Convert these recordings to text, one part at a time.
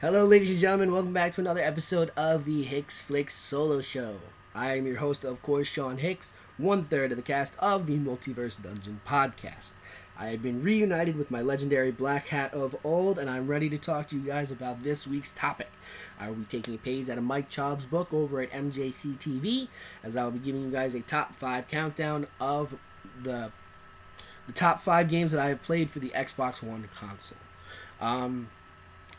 Hello, ladies and gentlemen. Welcome back to another episode of the Hicks Flicks Solo Show. I am your host, of course, Sean Hicks, one third of the cast of the Multiverse Dungeon podcast. I have been reunited with my legendary black hat of old, and I'm ready to talk to you guys about this week's topic. I will be taking a page out of Mike Chob's book over at MJC TV, as I will be giving you guys a top 5 countdown of the top 5 games that I have played for the Xbox One console.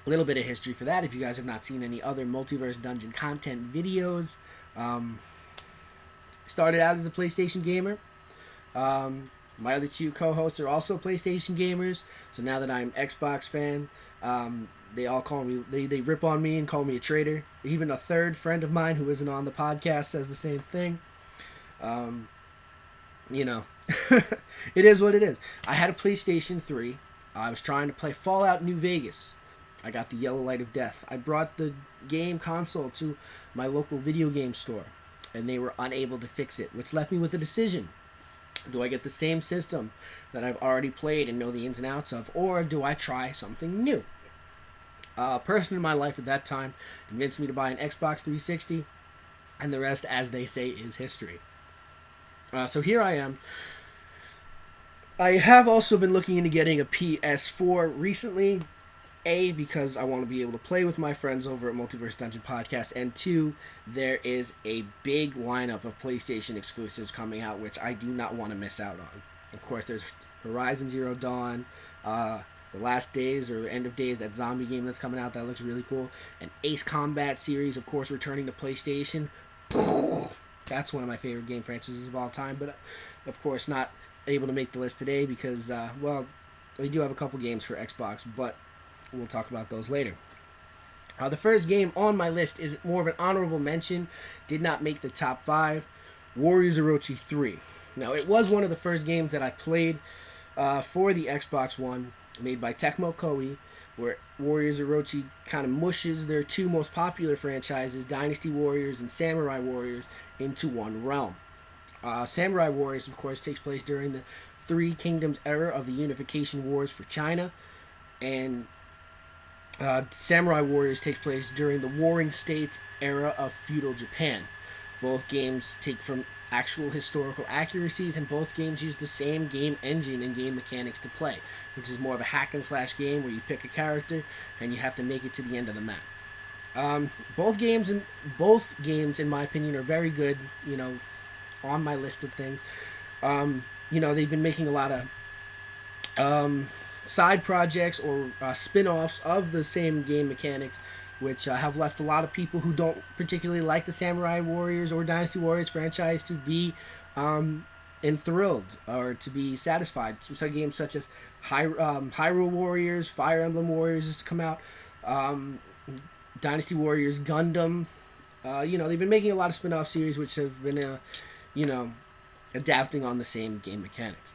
A little bit of history for that if you guys have not seen any other Multiverse Dungeon content videos. Started out as a PlayStation gamer. My other two co-hosts are also PlayStation gamers, so now that I'm an Xbox fan, they all call me, they rip on me and call me a traitor. Even a third friend of mine who isn't on the podcast says the same thing. It is what it is. I had a PlayStation 3. I was trying to play Fallout New Vegas. I got the yellow light of death. I brought the game console to my local video game store, and they were unable to fix it, which left me with a decision. Do I get the same system that I've already played and know the ins and outs of, or do I try something new? A person in my life at that time convinced me to buy an Xbox 360, and the rest, as they say, is history. So here I am. I have also been looking into getting a PS4 recently. A, because I want to be able to play with my friends over at Multiverse Dungeon Podcast, and 2, there is a big lineup of PlayStation exclusives coming out, which I do not want to miss out on. Of course, there's Horizon Zero Dawn, The Last Days, or End of Days, that zombie game that's coming out that looks really cool, and Ace Combat series, of course, returning to PlayStation. That's one of my favorite game franchises of all time, but of course not able to make the list today because, we do have a couple games for Xbox, but we'll talk about those later. The first game on my list is more of an honorable mention. Did not make the top 5. Warriors Orochi 3. Now, it was one of the first games that I played for the Xbox One, made by Tecmo Koei, where Warriors Orochi kind of mushes their two most popular franchises, Dynasty Warriors and Samurai Warriors, into one realm. Samurai Warriors, of course, takes place during the Three Kingdoms era of the Unification Wars for China, and Samurai Warriors takes place during the Warring States era of feudal Japan. Both games take from actual historical accuracies, and both games use the same game engine and game mechanics to play, which is more of a hack and slash game where you pick a character and you have to make it to the end of the map. Both games, in my opinion, are very good. On my list of things, they've been making a lot of side projects or spin-offs of the same game mechanics, which have left a lot of people who don't particularly like the Samurai Warriors or Dynasty Warriors franchise to be enthralled or to be satisfied. So some games such as Hyrule Warriors, Fire Emblem Warriors is to come out, Dynasty Warriors Gundam. They've been making a lot of spin-off series which have been, adapting on the same game mechanics.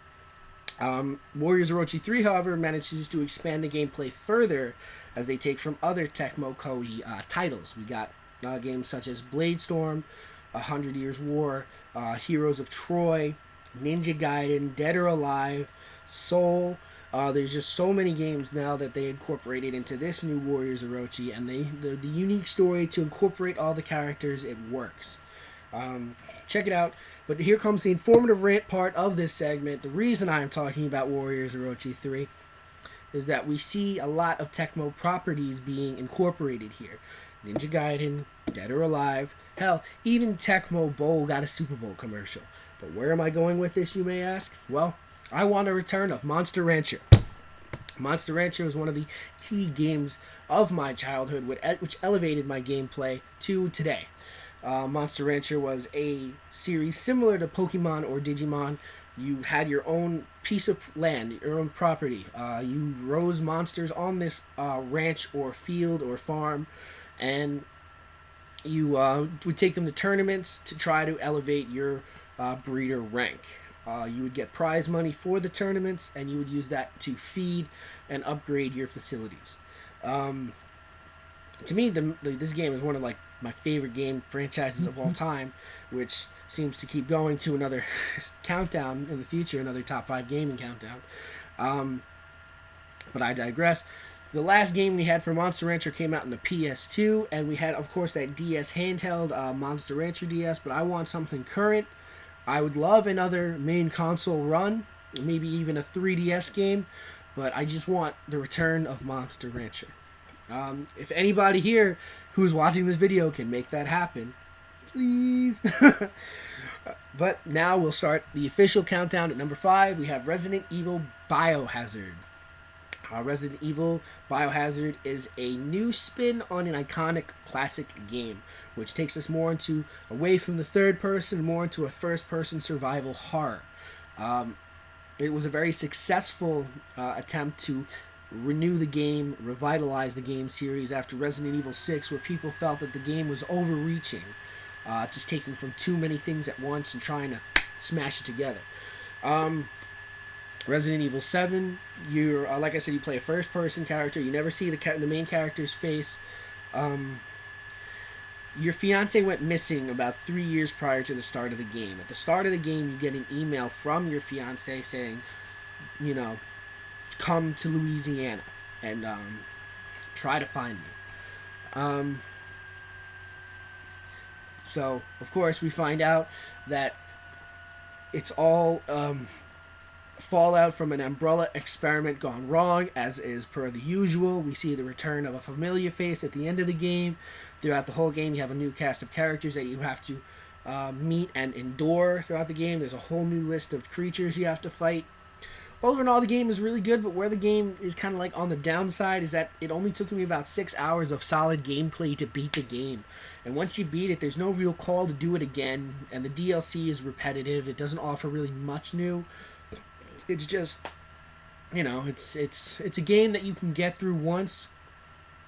Warriors Orochi 3, however, manages to expand the gameplay further as they take from other Tecmo Koei titles. We got games such as Bladestorm, 100 Years War, Heroes of Troy, Ninja Gaiden, Dead or Alive, Soul. There's just so many games now that they incorporated into this new Warriors Orochi, and the unique story to incorporate all the characters, it works. Check it out. But here comes the informative rant part of this segment. The reason I am talking about Warriors Orochi 3 is that we see a lot of Tecmo properties being incorporated here. Ninja Gaiden, Dead or Alive, hell, even Tecmo Bowl got a Super Bowl commercial. But where am I going with this, you may ask? Well, I want a return of Monster Rancher. Monster Rancher was one of the key games of my childhood, which elevated my gameplay to today. Monster Rancher was a series similar to Pokemon or Digimon. You had your own piece of land, your own property. You rose monsters on this ranch or field or farm, and you would take them to tournaments to try to elevate your breeder rank. You would get prize money for the tournaments, and you would use that to feed and upgrade your facilities. To me, this game is one of my favorite game franchises of all time, which seems to keep going to another countdown in the future, another top 5 gaming countdown. But I digress. The last game we had for Monster Rancher came out in the PS2, and we had, of course, that DS handheld Monster Rancher DS. But I want something current. I would love another main console run, maybe even a 3DS game, but I just want the return of Monster Rancher. If anybody here who's watching this video can make that happen, please. But now we'll start the official countdown at number 5. We have Resident Evil Biohazard. Resident Evil Biohazard is a new spin on an iconic classic game, which takes us more into away from the third person, more into a first person survival horror. It was a very successful attempt to renew the game, revitalize the game series after Resident Evil 6, where people felt that the game was overreaching, just taking from too many things at once and trying to smash it together. Resident Evil 7, you're like I said, you play a first-person character. You never see the main character's face. Your fiance went missing about 3 years prior to the start of the game. At the start of the game, you get an email from your fiance saying, come to Louisiana and try to find me. So, of course, we find out that it's all fallout from an Umbrella experiment gone wrong, as is per the usual. We see the return of a familiar face at the end of the game. Throughout the whole game, you have a new cast of characters that you have to meet and endure throughout the game. There's a whole new list of creatures you have to fight. Overall, the game is really good, but where the game is kind of like on the downside is that it only took me about 6 hours of solid gameplay to beat the game. And once you beat it, there's no real call to do it again, and the DLC is repetitive. It doesn't offer really much new. It's just, it's a game that you can get through once,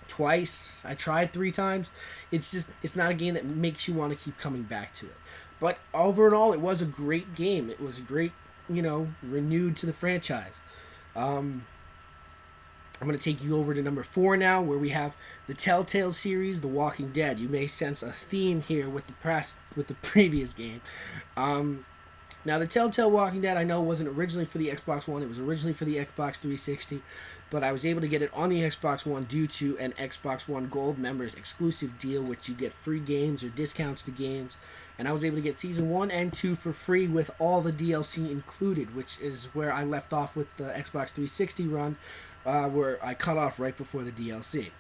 twice. I tried 3 times. It's not a game that makes you want to keep coming back to it. But overall, it was a great game. It was a great, renewed to the franchise. I'm going to take you over to number 4 now, where we have the Telltale series, The Walking Dead. You may sense a theme here with the previous game. Now, the Telltale Walking Dead, I know, wasn't originally for the Xbox One. It was originally for the Xbox 360, but I was able to get it on the Xbox One due to an Xbox One Gold members exclusive deal, which you get free games or discounts to games. And I was able to get Season 1 and 2 for free with all the DLC included, which is where I left off with the Xbox 360 run, where I cut off right before the DLC.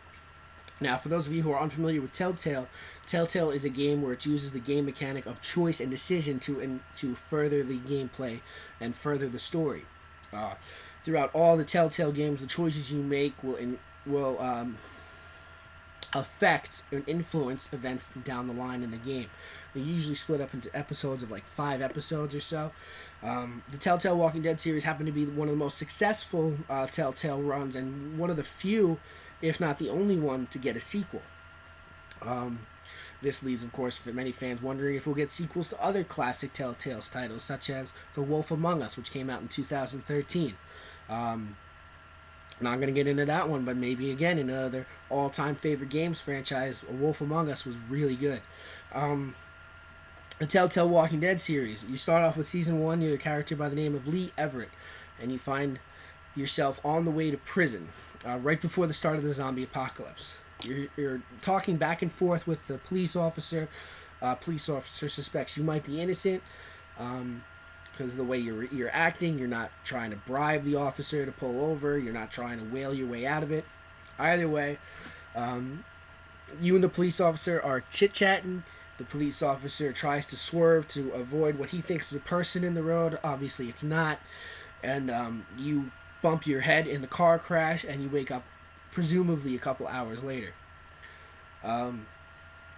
Now, for those of you who are unfamiliar with Telltale, Telltale is a game where it uses the game mechanic of choice and decision to further the gameplay and further the story. Throughout all the Telltale games, the choices you make will affect and influence events down the line in the game. They usually split up into episodes of like 5 episodes or so. The Telltale Walking Dead series happened to be one of the most successful Telltale runs, and one of the few, if not the only one, to get a sequel. This leaves, of course, for many fans wondering if we'll get sequels to other classic Telltale's titles, such as The Wolf Among Us, which came out in 2013. Not going to get into that one, but maybe again in another all-time favorite games franchise, A Wolf Among Us was really good. The Telltale Walking Dead series, you start off with Season 1, you're a character by the name of Lee Everett, and you find yourself on the way to prison right before the start of the zombie apocalypse. You're talking back and forth with the police officer. Police officer suspects you might be innocent because the way you're acting. You're not trying to bribe the officer to pull over. You're not trying to whale your way out of it. Either way, you and the police officer are chit-chatting. The police officer tries to swerve to avoid what he thinks is a person in the road. Obviously, it's not. And you bump your head in the car crash, and you wake up presumably a couple hours later.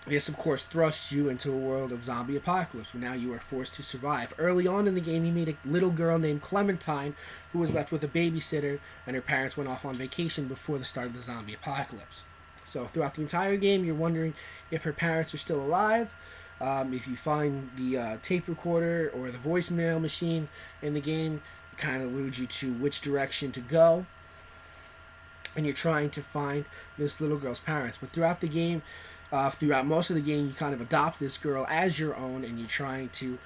This, of course, thrusts you into a world of zombie apocalypse, where now you are forced to survive. Early on in the game, you meet a little girl named Clementine, who was left with a babysitter, and her parents went off on vacation before the start of the zombie apocalypse. So throughout the entire game, you're wondering if her parents are still alive. If you find the tape recorder or the voicemail machine in the game, it kind of alludes you to which direction to go. And you're trying to find this little girl's parents. But throughout the game, throughout most of the game, you kind of adopt this girl as your own, and you're trying to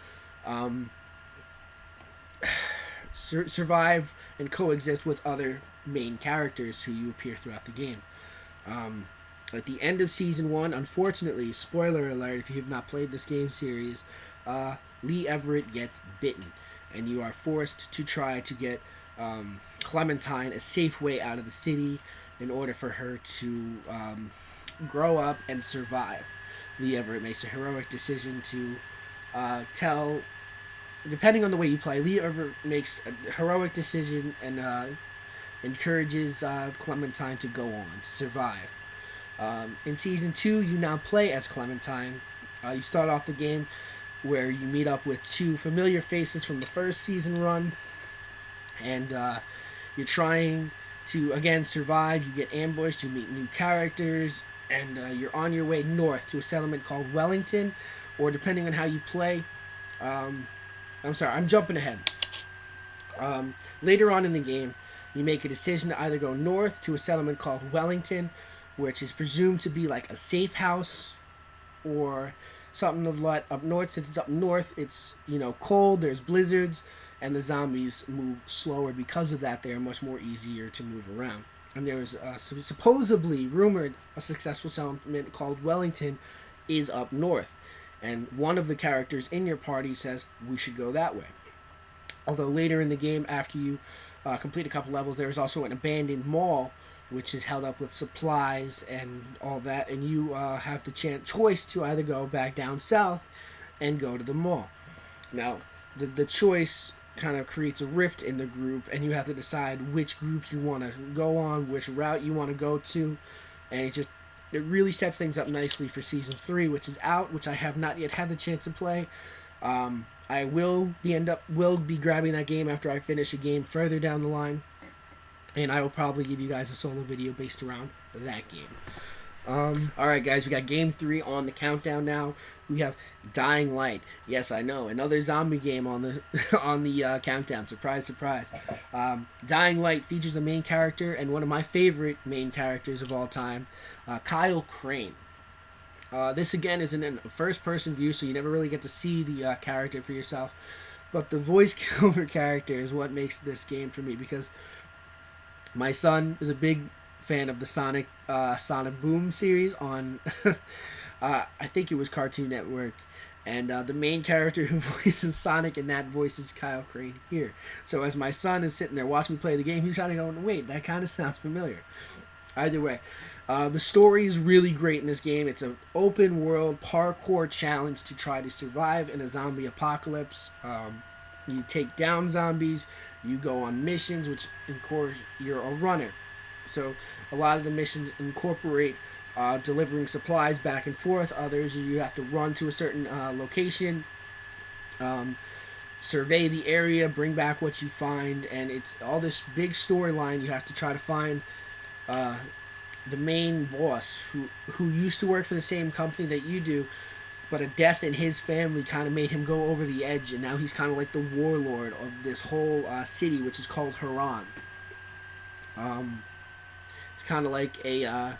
survive and coexist with other main characters who you appear throughout the game. At the end of season 1, unfortunately, spoiler alert if you have not played this game series, Lee Everett gets bitten, and you are forced to try to get Clementine a safe way out of the city in order for her to grow up and survive. Lee Everett makes a heroic decision to tell, depending on the way you play, Lee Everett makes a heroic decision and encourages Clementine to go on, to survive. In Season 2, you now play as Clementine. You start off the game where you meet up with 2 familiar faces from the first season run, and you're trying to, again, survive. You get ambushed, you meet new characters, and you're on your way north to a settlement called Wellington, or depending on how you play, I'm sorry, I'm jumping ahead. Later on in the game, you make a decision to either go north to a settlement called Wellington, which is presumed to be like a safe house, or something of like up north. Since it's up north, it's, cold, there's blizzards, and the zombies move slower. Because of that, they are much more easier to move around. And there's supposedly rumored a successful settlement called Wellington is up north. And one of the characters in your party says, we should go that way. Although later in the game, after you complete a couple levels, there is also an abandoned mall, which is held up with supplies and all that. And you have the choice to either go back down south and go to the mall. Now, the choice kind of creates a rift in the group, and you have to decide which group you want to go on, which route you want to go to, and it really sets things up nicely for Season 3, which is out, which I have not yet had the chance to play. I will be grabbing that game after I finish a game further down the line, and I will probably give you guys a solo video based around that game. Alright guys, we got Game 3 on the countdown now. We have Dying Light. Yes, I know, another zombie game on the on the countdown. Surprise, surprise. Dying Light features the main character and one of my favorite main characters of all time, Kyle Crane. This again is in a first-person view, so you never really get to see the character for yourself. But the voice-over character is what makes this game for me, because my son is a big fan of the Sonic Boom series on, I think it was Cartoon Network, and the main character who voices Sonic in that voice is Kyle Crane here. So as my son is sitting there watching me play the game, he's trying to go, wait, that kind of sounds familiar. Either way, the story is really great in this game. It's an open world parkour challenge to try to survive in a zombie apocalypse. You take down zombies, you go on missions, which of course you're a runner. So a lot of the missions incorporate delivering supplies back and forth. Others you have to run to a certain location, survey the area, bring back what you find, and it's all this big storyline. You have to try to find the main boss who used to work for the same company that you do, but a death in his family kind of made him go over the edge, and now he's kind of like the warlord of this whole city, which is called Haran. It's kind of like a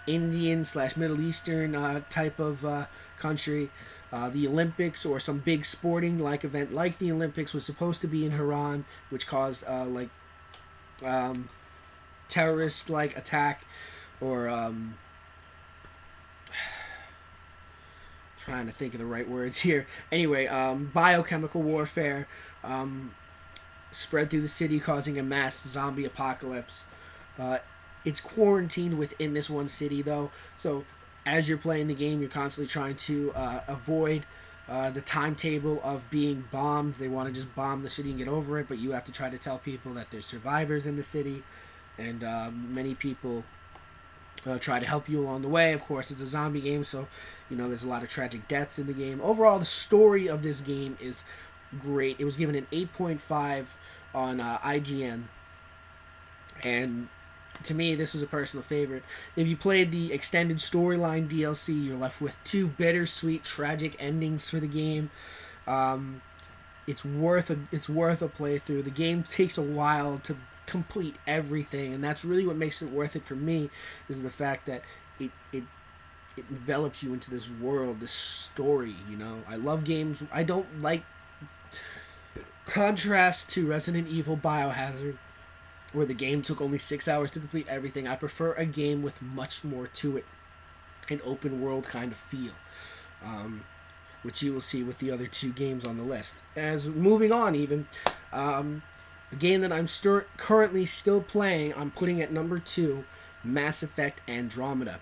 Indian / Middle Eastern type of country. The Olympics or some big sporting event like the Olympics was supposed to be in Haran, which caused terrorist attack, or trying to think of the right words here. Anyway, biochemical warfare spread through the city, causing a mass zombie apocalypse. It's quarantined within this one city, though, so as you're playing the game, you're constantly trying to avoid the timetable of being bombed. They want to just bomb the city and get over it, but you have to try to tell people that there's survivors in the city, and many people try to help you along the way. Of course, it's a zombie game, so there's a lot of tragic deaths in the game. Overall, the story of this game is great. It was given an 8.5 on IGN, and to me, this was a personal favorite. If you played the extended storyline DLC, you're left with 2 bittersweet, tragic endings for the game. It's worth a playthrough. The game takes a while to complete everything, and that's really what makes it worth it for me, is the fact that it envelops you into this world, this story. I love games. I don't like Contrast to Resident Evil Biohazard, where the game took only 6 hours to complete everything, I prefer a game with much more to it, an open world kind of feel, which you will see with the other two games on the list. As moving on, even a game that I'm currently still playing, I'm putting at number 2, Mass Effect Andromeda.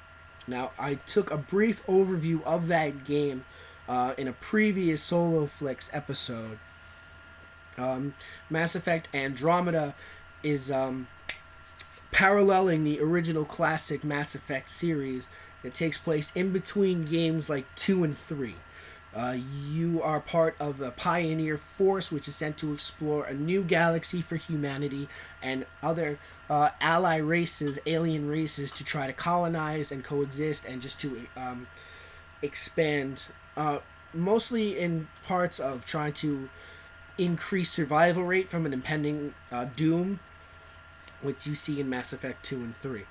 Now, I took a brief overview of that game in a previous Solo Flicks episode. Mass Effect Andromeda is paralleling the original classic Mass Effect series. It takes place in between games like 2 and 3. You are part of a pioneer force which is sent to explore a new galaxy for humanity and other ally races, alien races, to try to colonize and coexist and just to expand, mostly in parts of trying to increase survival rate from an impending doom, which you see in Mass Effect 2 and 3.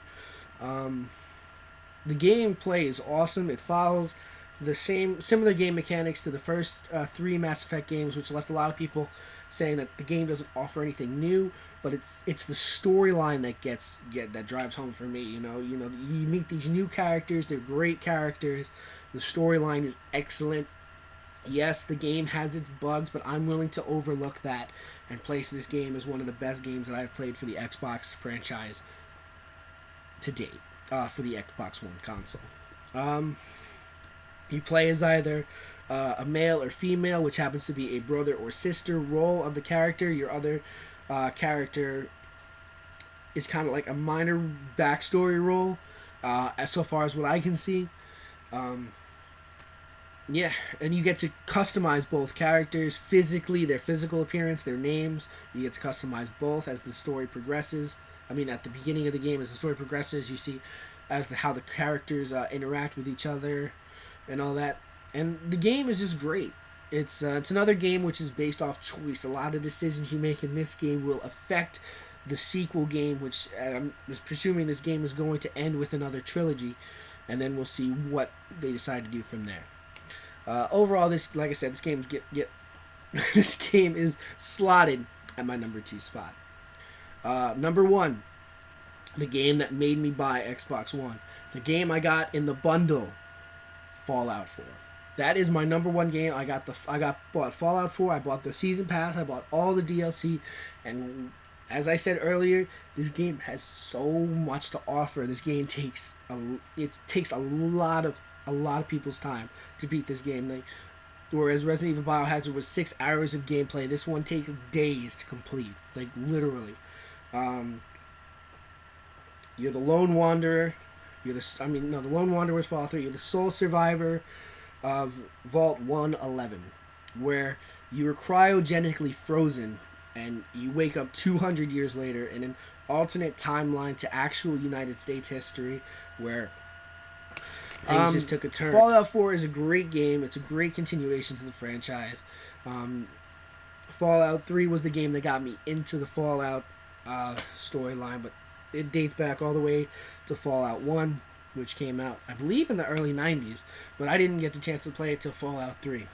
The gameplay is awesome. It follows the similar game mechanics to the first 3 Mass Effect games, which left a lot of people saying that the game doesn't offer anything new, but it's the storyline that drives home for me. You meet these new characters. They're great characters. The storyline is excellent. Yes, the game has its bugs, but I'm willing to overlook that and place this game as one of the best games that I've played for the Xbox franchise to date, for the Xbox One console. You play as either a male or female, which happens to be a brother or sister role of the character. Your other character is kind of like a minor backstory role, as so far as what I can see. Yeah, and you get to customize both characters physically, their physical appearance, their names. You get to customize both as the story progresses. I mean, at the beginning of the game, as the story progresses, you see how the characters interact with each other and all that. And the game is just great. It's another game which is based off choice. A lot of decisions you make in this game will affect the sequel game, which I'm presuming this game is going to end with another trilogy, and then we'll see what they decide to do from there. Overall, like I said, this game this game is slotted at my number 2 spot. Number 1, the game that made me buy Xbox One, the game I got in the bundle, Fallout 4. That is my number 1 game. I bought Fallout 4. I bought the season pass. I bought all the DLC, and as I said earlier, this game has so much to offer. This game takes a lot of people's time to beat this game. Whereas Resident Evil Biohazard was 6 hours of gameplay, this one takes days to complete. Like, literally. You're the lone wanderer. The lone wanderer was Fallout 3. You're the sole survivor of Vault 111, where you were cryogenically frozen and you wake up 200 years later in an alternate timeline to actual United States history, where things just took a turn. Fallout 4 is a great game. It's a great continuation to the franchise. Fallout 3 was the game that got me into the Fallout storyline, but it dates back all the way to Fallout 1, which came out, I believe, in the early 90s, but I didn't get the chance to play it till Fallout 3.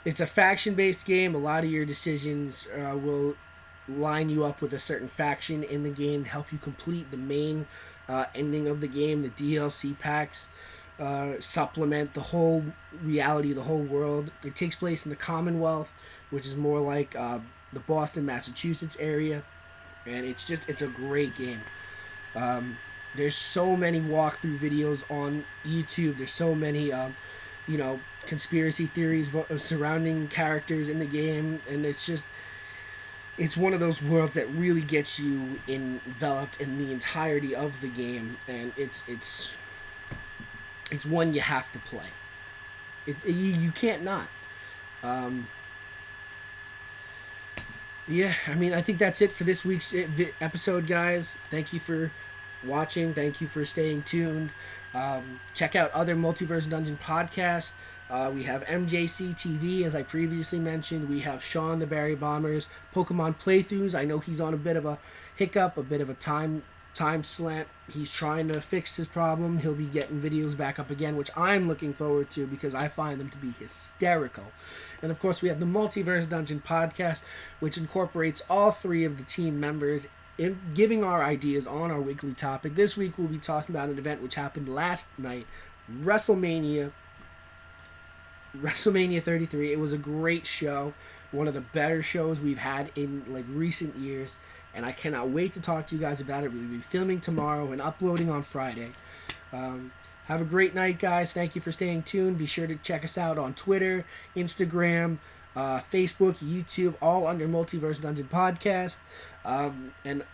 It's a faction-based game. A lot of your decisions will line you up with a certain faction in the game to help you complete the main ending of the game. The DLC packs supplement the whole reality, the whole world. It takes place in the Commonwealth, which is more like the Boston, Massachusetts area, and it's a great game. There's so many walkthrough videos on YouTube. There's so many conspiracy theories surrounding characters in the game, and it's one of those worlds that really gets you enveloped in the entirety of the game, and it's one you have to play. You can't not. Yeah, I mean, I think that's it for this week's episode, guys. Thank you for watching. Thank you for staying tuned. Check out other Multiverse Dungeon podcasts. We have MJC TV, as I previously mentioned. We have Sean the Barry Bombers Pokemon playthroughs. I know he's on a bit of a hiccup, a bit of a time time slant. He's trying to fix his problem. He'll be getting videos back up again, which I'm looking forward to because I find them to be hysterical. And of course, we have the Multiverse Dungeon podcast, which incorporates all three of the team members in giving our ideas on our weekly topic. This week, we'll be talking about an event which happened last night, WrestleMania 33. It was a great show, one of the better shows we've had in like recent years, and I cannot wait to talk to you guys about it. We'll be filming tomorrow and uploading on Friday. Have a great night, guys. Thank you for staying tuned. Be sure to check us out on Twitter, Instagram, Facebook, YouTube, all under Multiverse Dungeon Podcast. And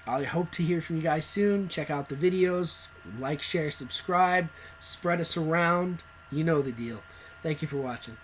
I hope to hear from you guys soon. Check out the videos. Like, share, subscribe. Spread us around. You know the deal. Thank you for watching.